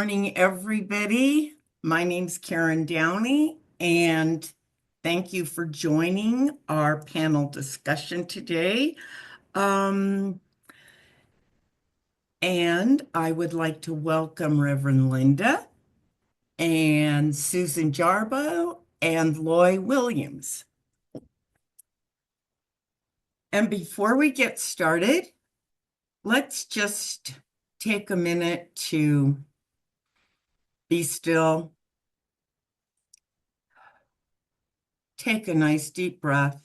morning, everybody. My name's Karen Downy, and thank you for joining our panel discussion today. Um, and I would like to welcome Reverend Linda and Susan Jarboe and Loy Williams. And before we get started, let's just take a minute to be still. Take a nice deep breath.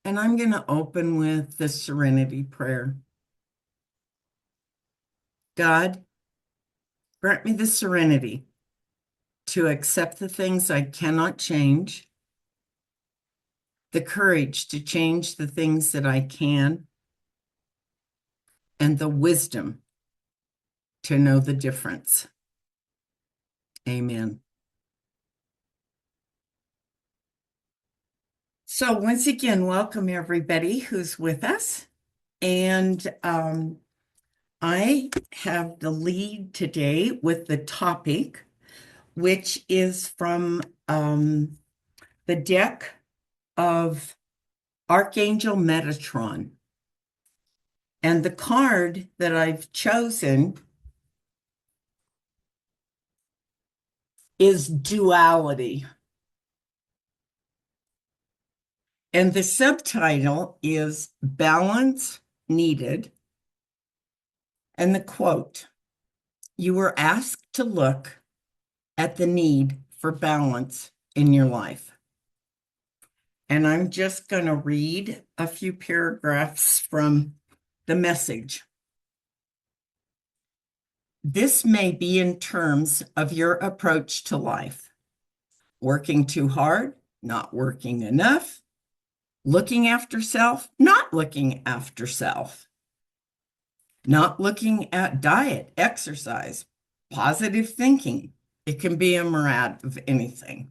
And I'm going to open with the serenity prayer. God, grant me the serenity to accept the things I cannot change, the courage to change the things that I can, and the wisdom to know the difference. Amen. So once again, welcome everybody who's with us. And I have the lead today with the topic, which is from the deck of Archangel Metatron. And the card that I've chosen is Duality. And the subtitle is Balance Needed. And the quote, you were asked to look at the need for balance in your life. And I'm just going to read a few paragraphs from the message. This may be in terms of your approach to life. Working too hard, not working enough, looking after self, not looking after self, not looking at diet, exercise, positive thinking. It can be a myriad of anything.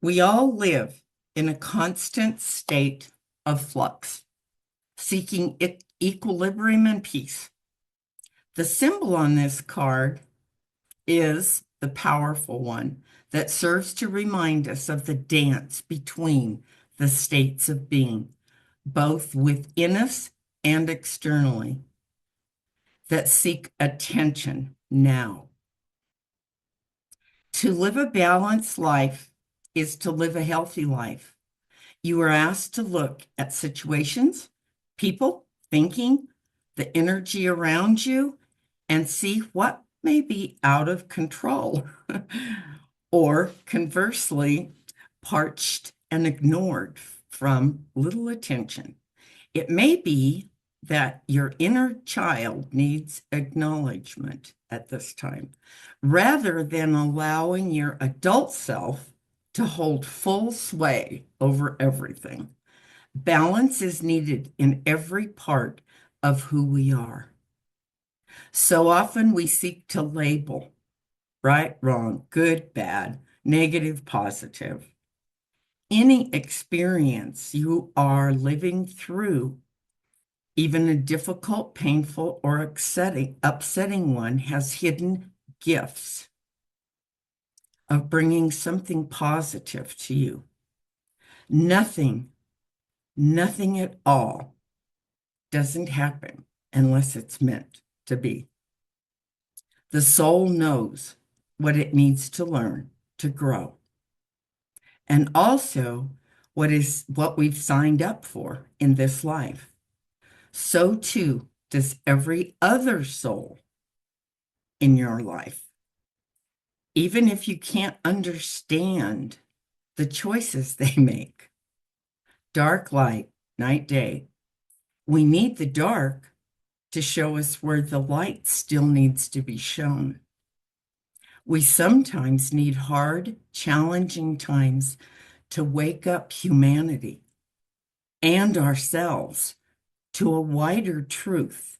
We all live in a constant state of flux, seeking equilibrium and peace. The symbol on this card is the powerful one that serves to remind us of the dance between the states of being, both within us and externally, that seek attention now. To live a balanced life is to live a healthy life. You are asked to look at situations, people, thinking, the energy around you, and see what may be out of control, or conversely, parched and ignored from little attention. It may be that your inner child needs acknowledgement at this time, rather than allowing your adult self to hold full sway over everything. Balance is needed in every part of who we are. So often we seek to label right, wrong, good, bad, negative, positive. Any experience you are living through, even a difficult, painful, or upsetting one, has hidden gifts of bringing something positive to you. Nothing at all doesn't happen unless it's meant to be. The soul knows what it needs to learn to grow, and also what we've signed up for in this life. So too does every other soul in your life. Even if you can't understand the choices they make, dark, light, night, day, we need the dark to show us where the light still needs to be shown. We sometimes need hard, challenging times to wake up humanity and ourselves to a wider truth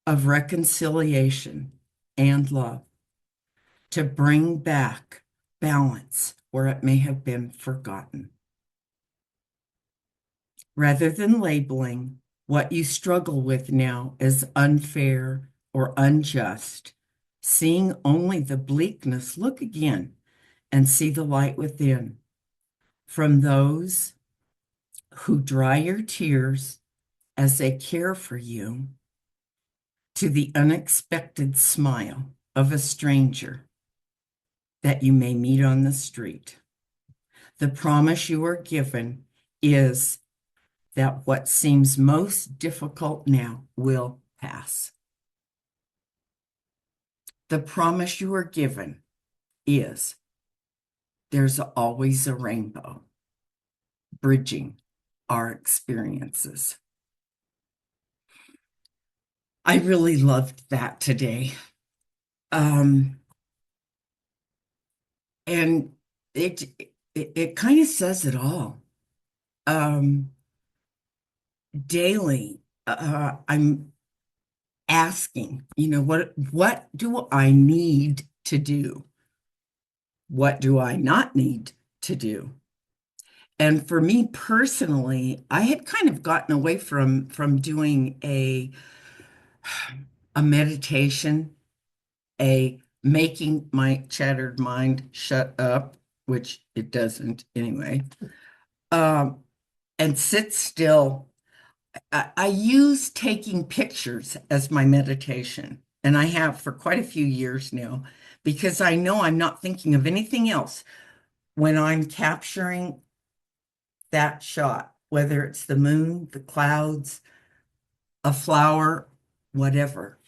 of reconciliation and love, to bring back balance where it may have been forgotten. Rather than labeling what you struggle with now as unfair or unjust, seeing only the bleakness, look again and see the light within. From those who dry your tears as they care for you, to the unexpected smile of a stranger that you may meet on the street. The promise you are given is that what seems most difficult now will pass. The promise you are given is there's always a rainbow bridging our experiences. I really loved that today. And it kind of says it all. Daily, I'm asking, what do I need to do? What do I not need to do? And for me personally, I had kind of gotten away from doing a meditation, a making my shattered mind shut up, which it doesn't anyway, and sit still. I use taking pictures as my meditation, and I have for quite a few years now, because I know I'm not thinking of anything else when I'm capturing that shot, whether it's the moon, the clouds, a flower, whatever.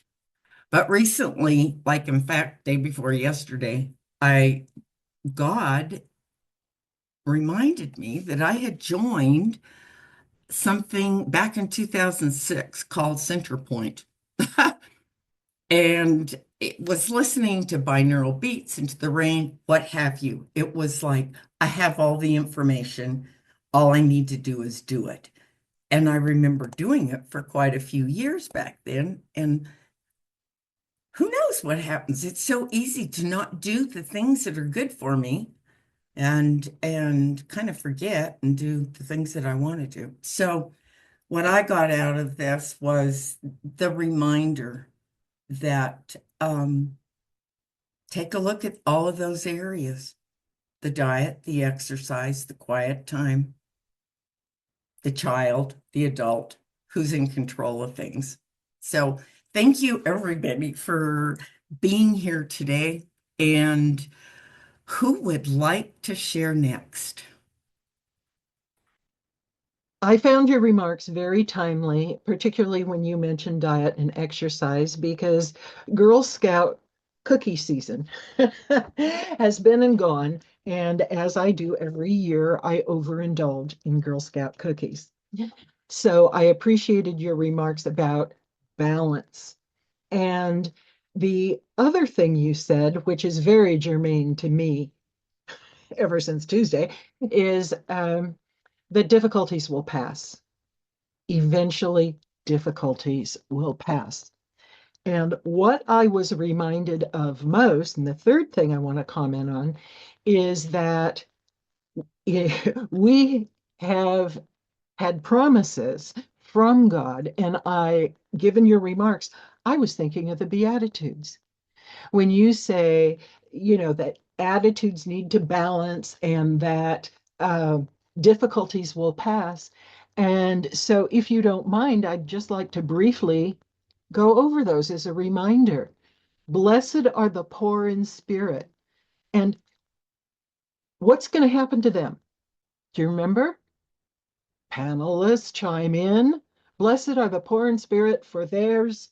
But recently, like in fact, day before yesterday, God reminded me that I had joined something back in 2006 called Centerpoint. And it was listening to binaural beats, Into the Rain, what have you. It was like, I have all the information. All I need to do is do it. And I remember doing it for quite a few years back then. And who knows what happens? It's so easy to not do the things that are good for me and kind of forget and do the things that I want to do. So what I got out of this was the reminder that take a look at all of those areas: the diet, the exercise, the quiet time, the child, the adult, who's in control of things. So thank you, everybody, for being here today. And who would like to share next? I found your remarks very timely, particularly when you mentioned diet and exercise, because Girl Scout cookie season has been and gone. And as I do every year, I overindulge in Girl Scout cookies. So I appreciated your remarks about balance. And the other thing you said, which is very germane to me ever since Tuesday, is the difficulties will pass. Eventually, difficulties will pass. And what I was reminded of most, and the third thing I want to comment on, is that we have had promises from God. And given your remarks, I was thinking of the Beatitudes. When you say, that attitudes need to balance and that difficulties will pass. And so, if you don't mind, I'd just like to briefly go over those as a reminder. Blessed are the poor in spirit. And what's going to happen to them? Do you remember? Panelists chime in. Blessed are the poor in spirit, for theirs.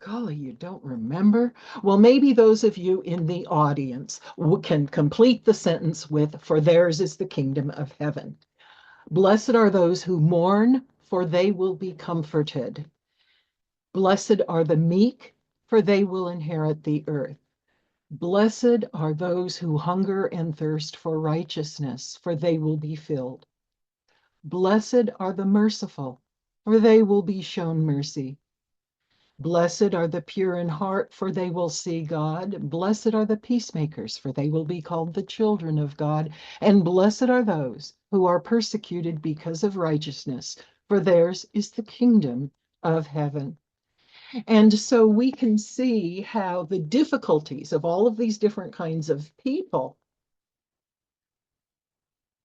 Golly, you don't remember? Well, maybe those of you in the audience can complete the sentence with, for theirs is the kingdom of heaven. Blessed are those who mourn, for they will be comforted. Blessed are the meek, for they will inherit the earth. Blessed are those who hunger and thirst for righteousness, for they will be filled. Blessed are the merciful, for they will be shown mercy. Blessed are the pure in heart, for they will see God. Blessed are the peacemakers, for they will be called the children of God. And blessed are those who are persecuted because of righteousness, for theirs is the kingdom of heaven. And so we can see how the difficulties of all of these different kinds of people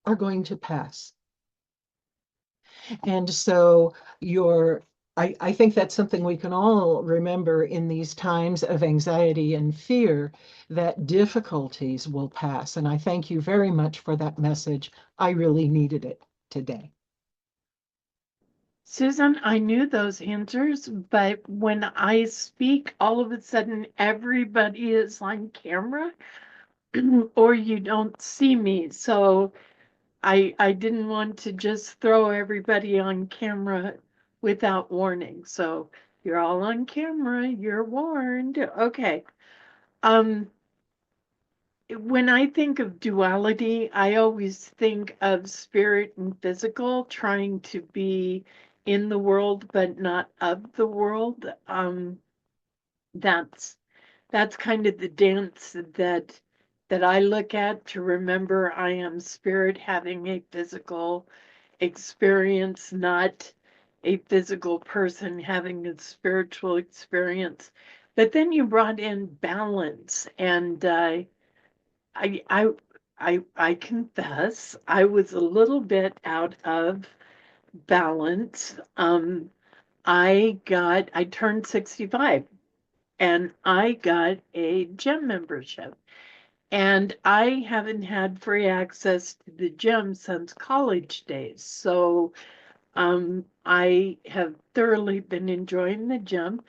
are going to pass. And so I think that's something we can all remember in these times of anxiety and fear, that difficulties will pass. And I thank you very much for that message. I really needed it today. Susan, I knew those answers, but when I speak, all of a sudden everybody is on camera or you don't see me. So I didn't want to just throw everybody on camera without warning. So you're all on camera, you're warned. Okay. Um, when I think of duality, I always think of spirit and physical trying to be in the world but not of the world. That's that's kind of the dance that I look at to remember I am spirit having a physical experience, not a physical person having a spiritual experience. But then you brought in balance, and I I I confess I was a little bit out of balance. I turned 65 and I got a gym membership. And I haven't had free access to the gym since college days. So I have thoroughly been enjoying the gym.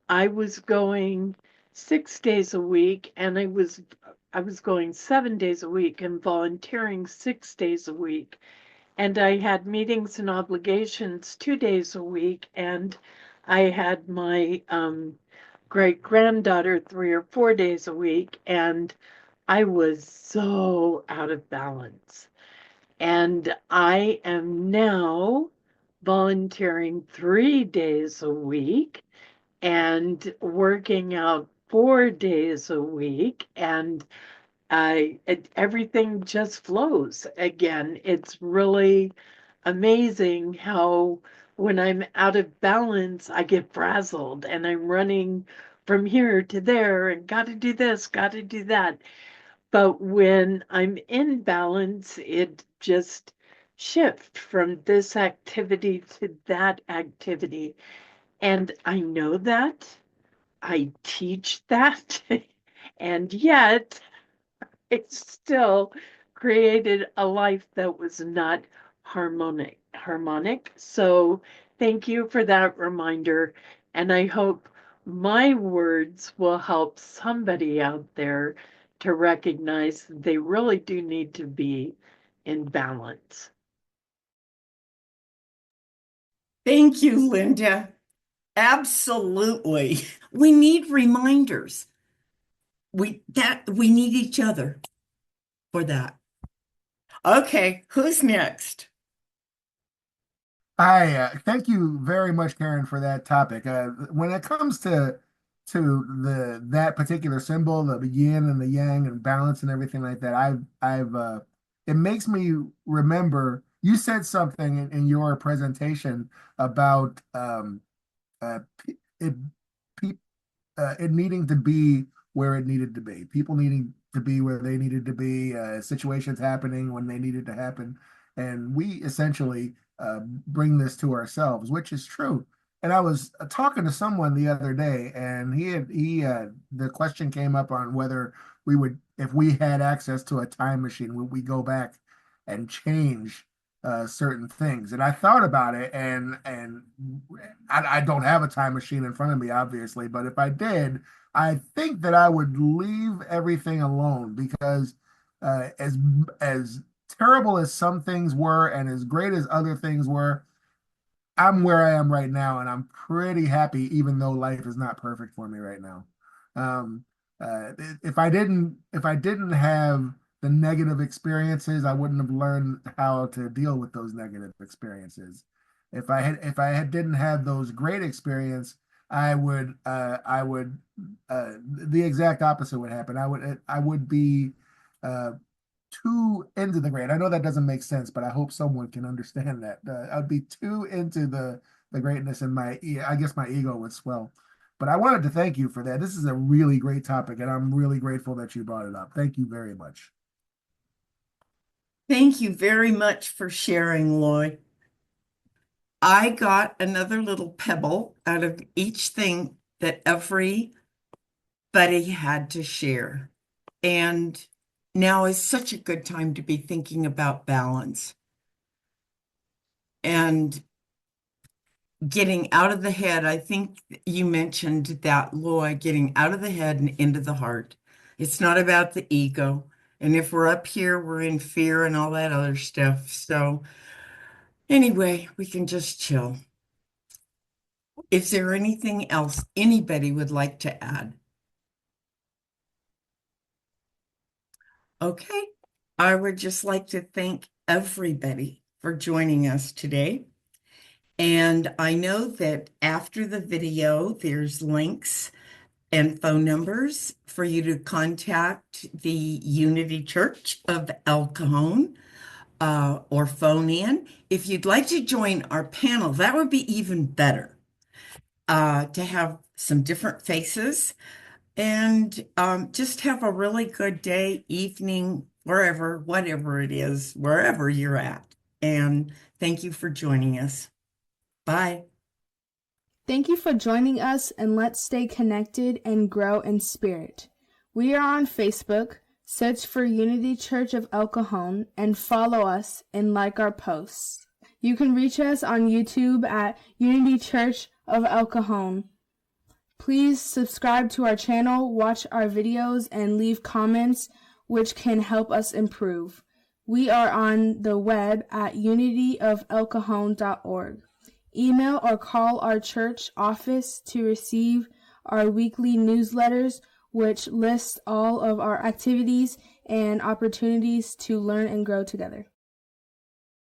I was going 6 days a week, and I was going 7 days a week and volunteering 6 days a week. And I had meetings and obligations 2 days a week, and I had my great granddaughter 3 or 4 days a week, and I was so out of balance. And I am now volunteering 3 days a week and working out 4 days a week. And everything just flows again. It's really amazing how when I'm out of balance, I get frazzled and I'm running from here to there and got to do this, got to do that. But when I'm in balance, it just shift from this activity to that activity. And I know that, I teach that, and yet it still created a life that was not harmonic. So thank you for that reminder. And I hope my words will help somebody out there to recognize they really do need to be in balance. Thank you, Linda. Absolutely. We need reminders. We need each other for that. Okay, who's next? I thank you very much, Karen, for that topic. When it comes to the that particular symbol, the yin and the yang and balance and everything like that, I've it makes me remember you said something in your presentation about it pe it needing to be where it needed to be, people needing to be where they needed to be, situations happening when they needed to happen, and we essentially bring this to ourselves, which is true. And I was talking to someone the other day, and the question came up on whether we would, if we had access to a time machine, would we go back and change certain things? And I thought about it, and I don't have a time machine in front of me, obviously, but if I did, I think that I would leave everything alone because as terrible as some things were and as great as other things were, I'm where I am right now, and I'm pretty happy, even though life is not perfect for me right now. Um, if I didn't have the negative experiences, I wouldn't have learned how to deal with those negative experiences. If I had didn't have those great experience, I would the exact opposite would happen. I would be uh, too into the grade. I know that doesn't make sense, but I hope someone can understand that. I'd be too into the greatness in I guess my ego would swell. But I wanted to thank you for that. This is a really great topic, and I'm really grateful that you brought it up. Thank you very much. Thank you very much for sharing, Loy. I got another little pebble out of each thing that everybody had to share. And now is such a good time to be thinking about balance and getting out of the head. I think you mentioned that, Loy, getting out of the head and into the heart. It's not about the ego. And if we're up here, we're in fear and all that other stuff. So anyway, we can just chill. Is there anything else anybody would like to add? Okay, I would just like to thank everybody for joining us today. And I know that after the video, there's links and phone numbers for you to contact the Unity Church of El Cajon or phone in. If you'd like to join our panel, that would be even better to have some different faces and just have a really good day, evening, wherever, whatever it is, wherever you're at. And thank you for joining us. Bye. Thank you for joining us, and let's stay connected and grow in spirit. We are on Facebook. Search for Unity Church of El Cajon and follow us and like our posts. You can reach us on YouTube at Unity Church of El Cajon. Please subscribe to our channel, watch our videos, and leave comments which can help us improve. We are on the web at unityofelcajon.org. Email or call our church office to receive our weekly newsletters, which list all of our activities and opportunities to learn and grow together.